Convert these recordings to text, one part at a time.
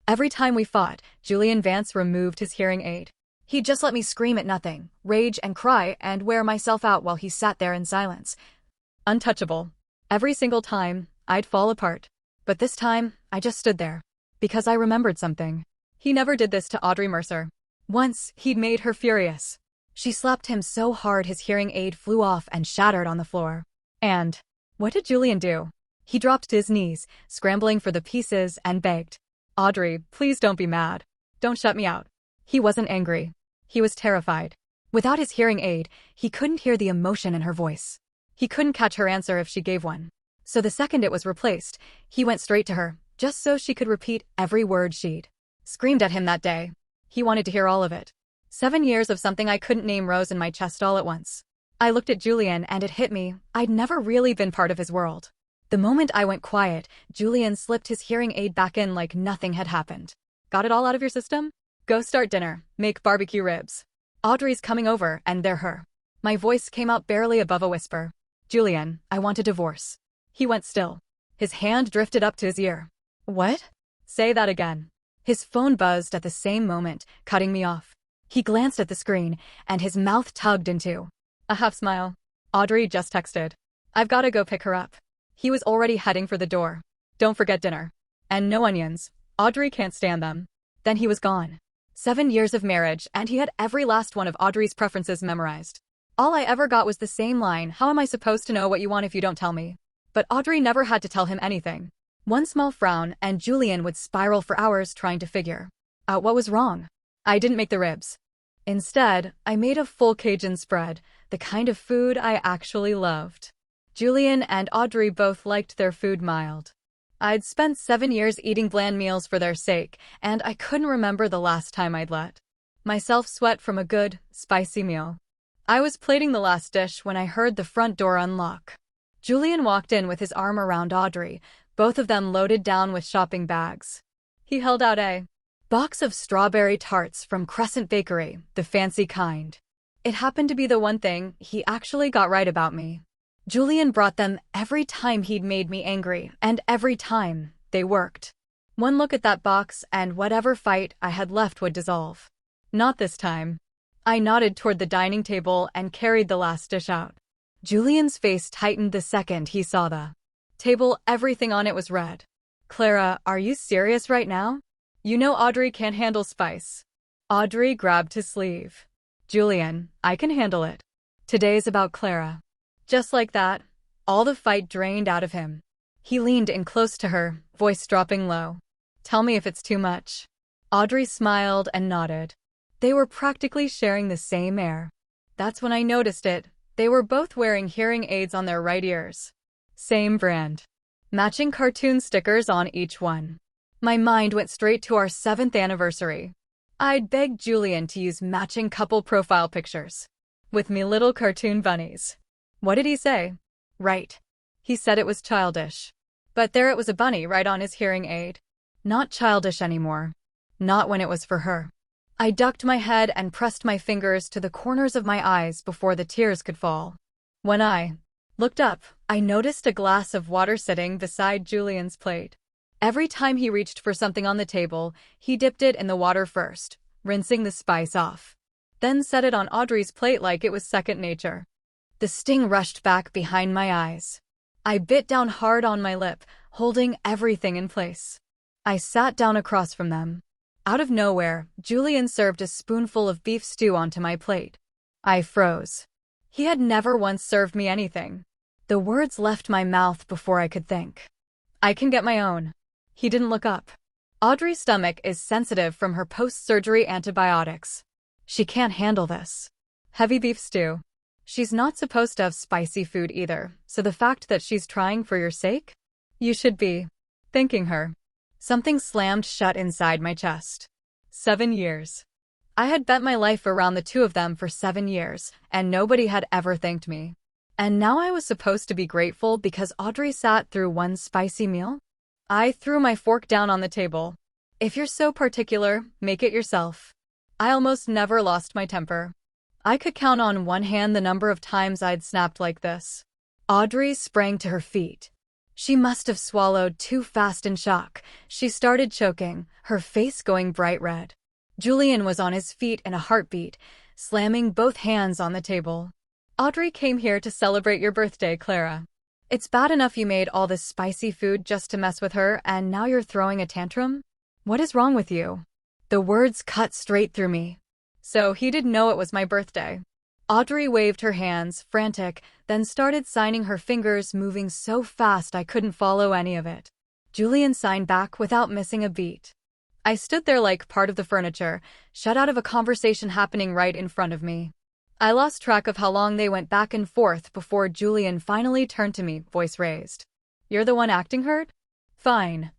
Every time we fought, Julian Vance removed his hearing aid. He'd just let me scream at nothing, rage and cry, and wear myself out while he sat there in silence. Untouchable. Every single time, I'd fall apart. But this time, I just stood there. Because I remembered something. He never did this to Audrey Mercer. Once, he'd made her furious. She slapped him so hard his hearing aid flew off and shattered on the floor. And what did Julian do? He dropped to his knees, scrambling for the pieces, and begged, "Audrey, please don't be mad. Don't shut me out." He wasn't angry. He was terrified. Without his hearing aid, he couldn't hear the emotion in her voice. He couldn't catch her answer if she gave one. So the second it was replaced, he went straight to her, just so she could repeat every word she'd screamed at him that day. He wanted to hear all of it. 7 years of something I couldn't name rose in my chest all at once. I looked at Julian and it hit me, I'd never really been part of his world. The moment I went quiet, Julian slipped his hearing aid back in like nothing had happened. Got it all out of your system? Go start dinner, make barbecue ribs. Audrey's coming over and they're her. My voice came out barely above a whisper. Julian, I want a divorce. He went still. His hand drifted up to his ear. What? Say that again. His phone buzzed at the same moment, cutting me off. He glanced at the screen, and his mouth tugged into a half smile. Audrey just texted. I've got to go pick her up. He was already heading for the door. Don't forget dinner. And no onions. Audrey can't stand them. Then he was gone. 7 years of marriage, and he had every last one of Audrey's preferences memorized. All I ever got was the same line, "How am I supposed to know what you want if you don't tell me?" But Audrey never had to tell him anything. One small frown, and Julian would spiral for hours trying to figure out what was wrong. I didn't make the ribs. Instead, I made a full Cajun spread, the kind of food I actually loved. Julian and Audrey both liked their food mild. I'd spent 7 years eating bland meals for their sake, and I couldn't remember the last time I'd let myself sweat from a good, spicy meal. I was plating the last dish when I heard the front door unlock. Julian walked in with his arm around Audrey, both of them loaded down with shopping bags. He held out a box of strawberry tarts from Crescent Bakery, the fancy kind. It happened to be the one thing he actually got right about me. Julian brought them every time he'd made me angry, and every time they worked. One look at that box and whatever fight I had left would dissolve. Not this time. I nodded toward the dining table and carried the last dish out. Julian's face tightened the second he saw the table. Everything on it was red. Clara, are you serious right now? You know Audrey can't handle spice. Audrey grabbed his sleeve. Julian, I can handle it. Today's about Clara. Just like that, all the fight drained out of him. He leaned in close to her, voice dropping low. Tell me if it's too much. Audrey smiled and nodded. They were practically sharing the same air. That's when I noticed it. They were both wearing hearing aids on their right ears. Same brand. Matching cartoon stickers on each one. My mind went straight to our 7th anniversary. I'd begged Julian to use matching couple profile pictures. With me little cartoon bunnies. What did he say? Right. He said it was childish. But there it was, a bunny right on his hearing aid. Not childish anymore. Not when it was for her. I ducked my head and pressed my fingers to the corners of my eyes before the tears could fall. When I looked up, I noticed a glass of water sitting beside Julian's plate. Every time he reached for something on the table, he dipped it in the water first, rinsing the spice off. Then set it on Audrey's plate like it was second nature. The sting rushed back behind my eyes. I bit down hard on my lip, holding everything in place. I sat down across from them. Out of nowhere, Julian served a spoonful of beef stew onto my plate. I froze. He had never once served me anything. The words left my mouth before I could think. I can get my own. He didn't look up. Audrey's stomach is sensitive from her post-surgery antibiotics. She can't handle this. Heavy beef stew. She's not supposed to have spicy food either, so the fact that she's trying for your sake? You should be thanking her. Something slammed shut inside my chest. 7 years. I had bet my life around the two of them for 7 years, and nobody had ever thanked me. And now I was supposed to be grateful because Audrey sat through one spicy meal? I threw my fork down on the table. If you're so particular, make it yourself. I almost never lost my temper. I could count on one hand the number of times I'd snapped like this. Audrey sprang to her feet. She must have swallowed too fast in shock. She started choking, her face going bright red. Julian was on his feet in a heartbeat, slamming both hands on the table. Audrey came here to celebrate your birthday, Clara. It's bad enough you made all this spicy food just to mess with her, and now you're throwing a tantrum? What is wrong with you? The words cut straight through me. So he didn't know it was my birthday. Audrey waved her hands, frantic, then started signing her fingers, moving so fast I couldn't follow any of it. Julian signed back without missing a beat. I stood there like part of the furniture, shut out of a conversation happening right in front of me. I lost track of how long they went back and forth before Julian finally turned to me, voice raised. You're the one acting hurt? Fine.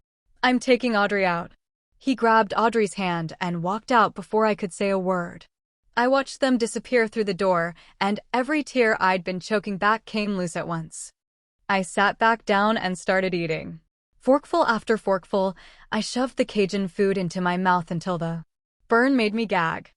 I'm taking Audrey out. He grabbed Audrey's hand and walked out before I could say a word. I watched them disappear through the door, and every tear I'd been choking back came loose at once. I sat back down and started eating. Forkful after forkful, I shoved the Cajun food into my mouth until the burn made me gag.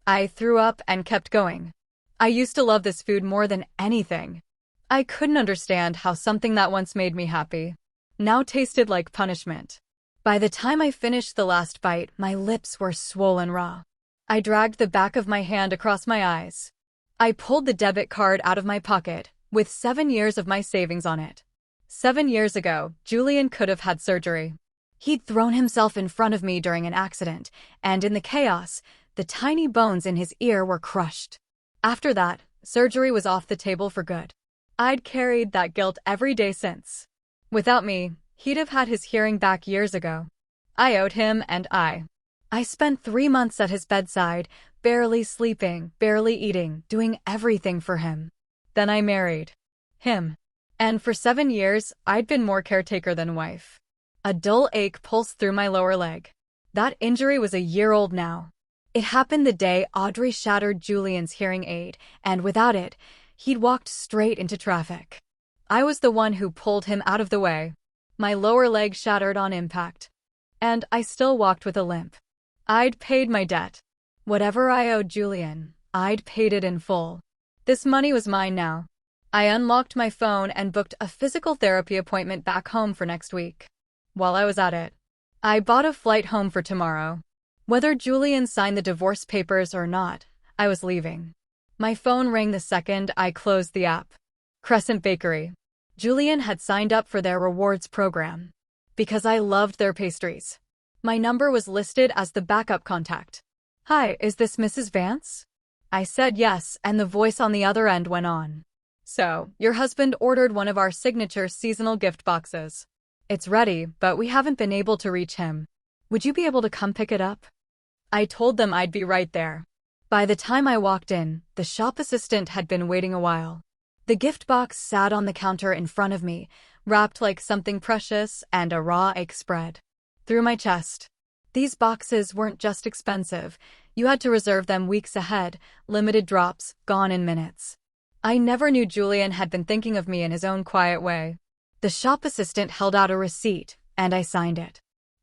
I threw up and kept going. I used to love this food more than anything. I couldn't understand how something that once made me happy now tasted like punishment. By the time I finished the last bite, my lips were swollen raw. I dragged the back of my hand across my eyes. I pulled the debit card out of my pocket, with 7 years of my savings on it. 7 years ago, Julian could have had surgery. He'd thrown himself in front of me during an accident, and in the chaos, the tiny bones in his ear were crushed. After that, surgery was off the table for good. I'd carried that guilt every day since. Without me, he'd have had his hearing back years ago. I owed him, and I spent 3 months at his bedside, barely sleeping, barely eating, doing everything for him. Then I married him. And for 7 years, I'd been more caretaker than wife. A dull ache pulsed through my lower leg. That injury was a year old now. It happened the day Audrey shattered Julian's hearing aid, and without it, he'd walked straight into traffic. I was the one who pulled him out of the way. My lower leg shattered on impact. And I still walked with a limp. I'd paid my debt. Whatever I owed Julian, I'd paid it in full. This money was mine now. I unlocked my phone and booked a physical therapy appointment back home for next week. While I was at it, I bought a flight home for tomorrow. Whether Julian signed the divorce papers or not, I was leaving. My phone rang the second I closed the app. Crescent Bakery. Julian had signed up for their rewards program. Because I loved their pastries. My number was listed as the backup contact. Hi, is this Mrs. Vance? I said yes, and the voice on the other end went on. So, your husband ordered one of our signature seasonal gift boxes. It's ready, but we haven't been able to reach him. Would you be able to come pick it up? I told them I'd be right there. By the time I walked in, the shop assistant had been waiting a while. The gift box sat on the counter in front of me, wrapped like something precious, and a raw ache spread through my chest. These boxes weren't just expensive. You had to reserve them weeks ahead, limited drops, gone in minutes. I never knew Julian had been thinking of me in his own quiet way. The shop assistant held out a receipt, and I signed it.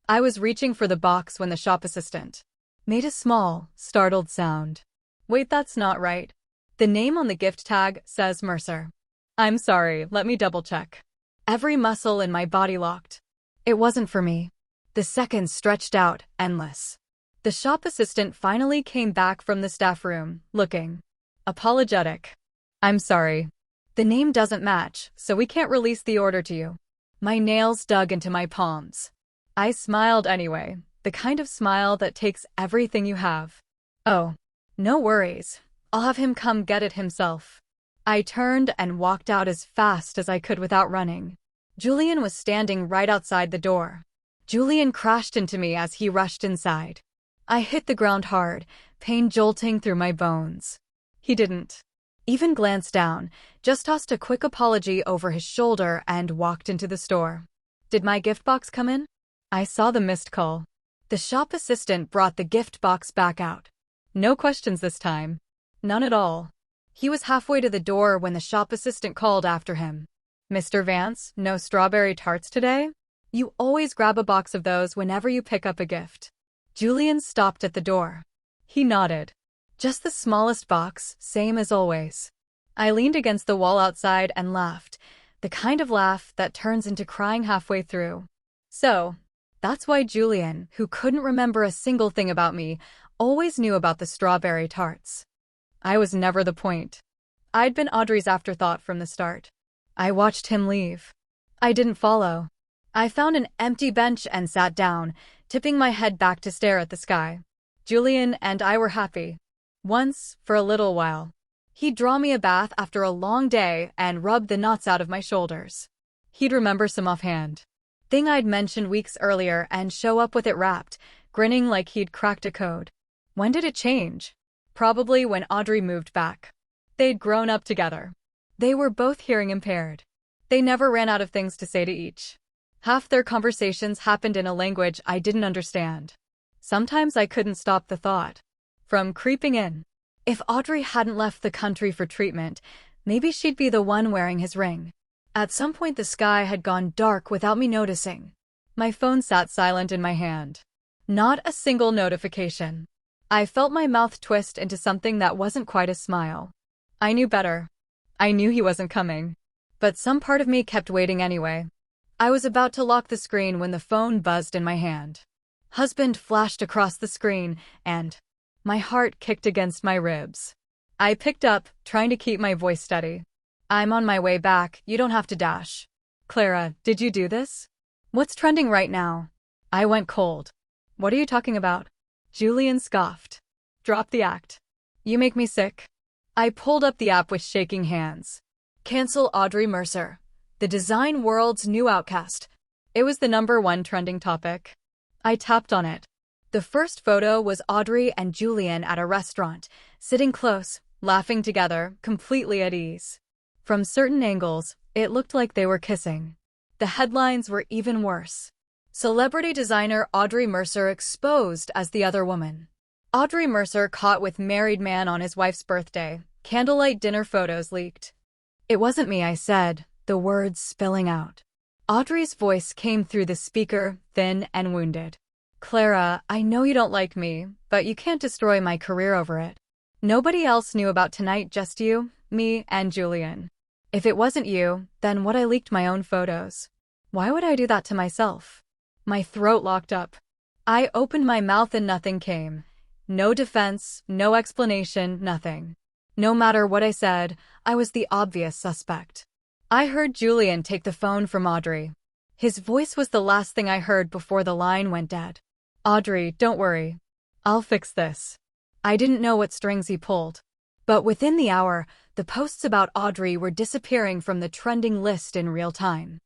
I was reaching for the box when the shop assistant made a small, startled sound. Wait, that's not right. The name on the gift tag says Mercer. I'm sorry, let me double check. Every muscle in my body locked. It wasn't for me. The seconds stretched out, endless. The shop assistant finally came back from the staff room, looking apologetic. I'm sorry. The name doesn't match, so we can't release the order to you. My nails dug into my palms. I smiled anyway, the kind of smile that takes everything you have. Oh, no worries. I'll have him come get it himself. I turned and walked out as fast as I could without running. Julian was standing right outside the door. Julian crashed into me as he rushed inside. I hit the ground hard, pain jolting through my bones. He didn't even glance down, just tossed a quick apology over his shoulder and walked into the store. Did my gift box come in? I saw the missed call. The shop assistant brought the gift box back out. No questions this time. None at all. He was halfway to the door when the shop assistant called after him. Mr. Vance, no strawberry tarts today? You always grab a box of those whenever you pick up a gift. Julian stopped at the door. He nodded. Just the smallest box, same as always. I leaned against the wall outside and laughed. The kind of laugh that turns into crying halfway through. So, that's why Julian, who couldn't remember a single thing about me, always knew about the strawberry tarts. I was never the point. I'd been Audrey's afterthought from the start. I watched him leave. I didn't follow. I found an empty bench and sat down, tipping my head back to stare at the sky. Julian and I were happy. Once, for a little while. He'd draw me a bath after a long day and rub the knots out of my shoulders. He'd remember some offhand thing I'd mentioned weeks earlier and show up with it wrapped, grinning like he'd cracked a code. When did it change? Probably when Audrey moved back. They'd grown up together. They were both hearing impaired. They never ran out of things to say to each. Half their conversations happened in a language I didn't understand. Sometimes I couldn't stop the thought from creeping in. If Audrey hadn't left the country for treatment, maybe she'd be the one wearing his ring. At some point the sky had gone dark without me noticing. My phone sat silent in my hand. Not a single notification. I felt my mouth twist into something that wasn't quite a smile. I knew better. I knew he wasn't coming. But some part of me kept waiting anyway. I was about to lock the screen when the phone buzzed in my hand. Husband flashed across the screen, and my heart kicked against my ribs. I picked up, trying to keep my voice steady. I'm on my way back, you don't have to dash. Clara, did you do this? What's trending right now? I went cold. What are you talking about? Julian scoffed. Drop the act. You make me sick. I pulled up the app with shaking hands. Cancel Audrey Mercer, the design world's new outcast. It was the #1 trending topic. I tapped on it. The first photo was Audrey and Julian at a restaurant, sitting close, laughing together, completely at ease. From certain angles, it looked like they were kissing. The headlines were even worse. Celebrity designer Audrey Mercer exposed as the other woman. Audrey Mercer caught with married man on his wife's birthday. Candlelight dinner photos leaked. It wasn't me, I said, the words spilling out. Audrey's voice came through the speaker, thin and wounded. Clara, I know you don't like me, but you can't destroy my career over it. Nobody else knew about tonight, just you, me, and Julian. If it wasn't you, then would I leaked my own photos? Why would I do that to myself? My throat locked up. I opened my mouth and nothing came. No defense, no explanation, nothing. No matter what I said, I was the obvious suspect. I heard Julian take the phone from Audrey. His voice was the last thing I heard before the line went dead. Audrey, don't worry. I'll fix this. I didn't know what strings he pulled. But within the hour, the posts about Audrey were disappearing from the trending list in real time.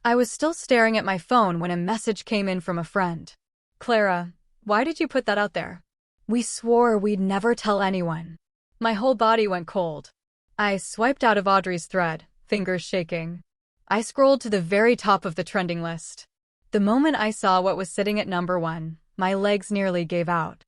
I was still staring at my phone when a message came in from a friend. Clara, why did you put that out there? We swore we'd never tell anyone. My whole body went cold. I swiped out of Audrey's thread, fingers shaking. I scrolled to the very top of the trending list. The moment I saw what was sitting at #1, my legs nearly gave out.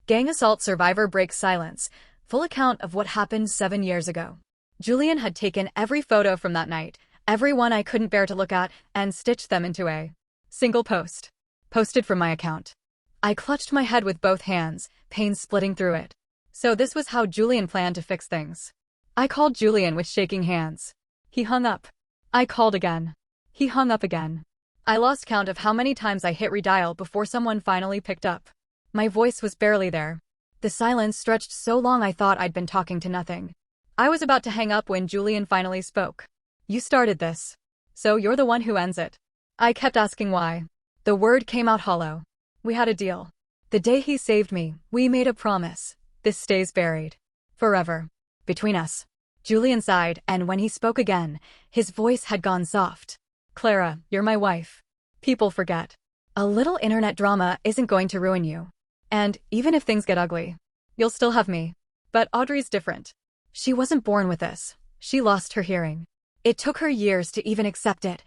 Gang assault survivor breaks silence. Full account of what happened 7 years ago. Julian had taken every photo from that night, every one I couldn't bear to look at, and stitched them into a single post. Posted from my account. I clutched my head with both hands, pain splitting through it. So this was how Julian planned to fix things. I called Julian with shaking hands. He hung up. I called again. He hung up again. I lost count of how many times I hit redial before someone finally picked up. My voice was barely there. The silence stretched so long I thought I'd been talking to nothing. I was about to hang up when Julian finally spoke. You started this. So you're the one who ends it. I kept asking why. The word came out hollow. We had a deal. The day he saved me, we made a promise. This stays buried. Forever. Between us. Julian sighed, and when he spoke again, his voice had gone soft. Clara, you're my wife. People forget. A little internet drama isn't going to ruin you. And, even if things get ugly, you'll still have me. But Audrey's different. She wasn't born with this. She lost her hearing. It took her years to even accept it.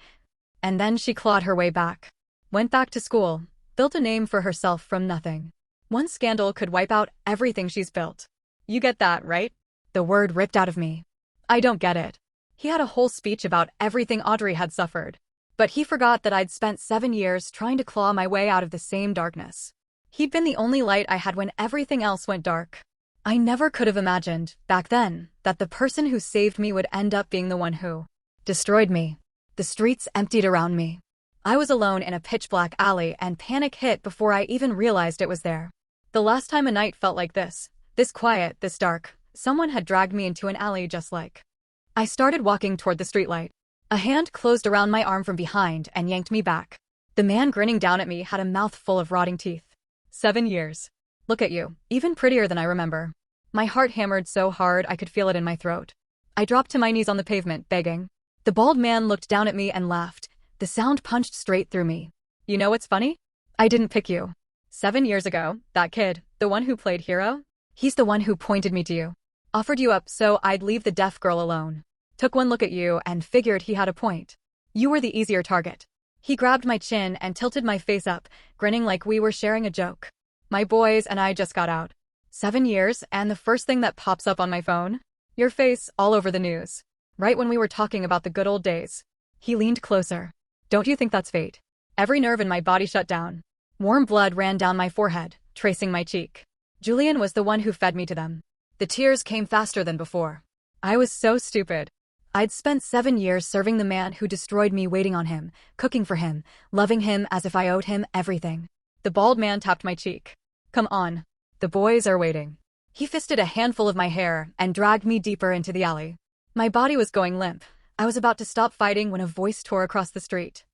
And then she clawed her way back. Went back to school. Built a name for herself from nothing. One scandal could wipe out everything she's built. You get that, right? The word ripped out of me. I don't get it. He had a whole speech about everything Audrey had suffered. But he forgot that I'd spent 7 years trying to claw my way out of the same darkness. He'd been the only light I had when everything else went dark. I never could have imagined, back then, that the person who saved me would end up being the one who destroyed me. The streets emptied around me. I was alone in a pitch-black alley and panic hit before I even realized it was there. The last time a night felt like this quiet, this dark, someone had dragged me into an alley just like. I started walking toward the streetlight. A hand closed around my arm from behind and yanked me back. The man grinning down at me had a mouth full of rotting teeth. 7 years. Look at you, even prettier than I remember. My heart hammered so hard I could feel it in my throat. I dropped to my knees on the pavement, begging. The bald man looked down at me and laughed. The sound punched straight through me. You know what's funny? I didn't pick you. 7 years ago, that kid, the one who played hero, he's the one who pointed me to you. Offered you up so I'd leave the deaf girl alone. Took one look at you and figured he had a point. You were the easier target. He grabbed my chin and tilted my face up, grinning like we were sharing a joke. My boys and I just got out. 7 years, and the first thing that pops up on my phone? Your face all over the news. Right when we were talking about the good old days. He leaned closer. Don't you think that's fate? Every nerve in my body shut down. Warm blood ran down my forehead, tracing my cheek. Julian was the one who fed me to them. The tears came faster than before. I was so stupid. I'd spent 7 years serving the man who destroyed me, waiting on him, cooking for him, loving him as if I owed him everything. The bald man tapped my cheek. Come on. The boys are waiting. He fisted a handful of my hair and dragged me deeper into the alley. My body was going limp. I was about to stop fighting when a voice tore across the street.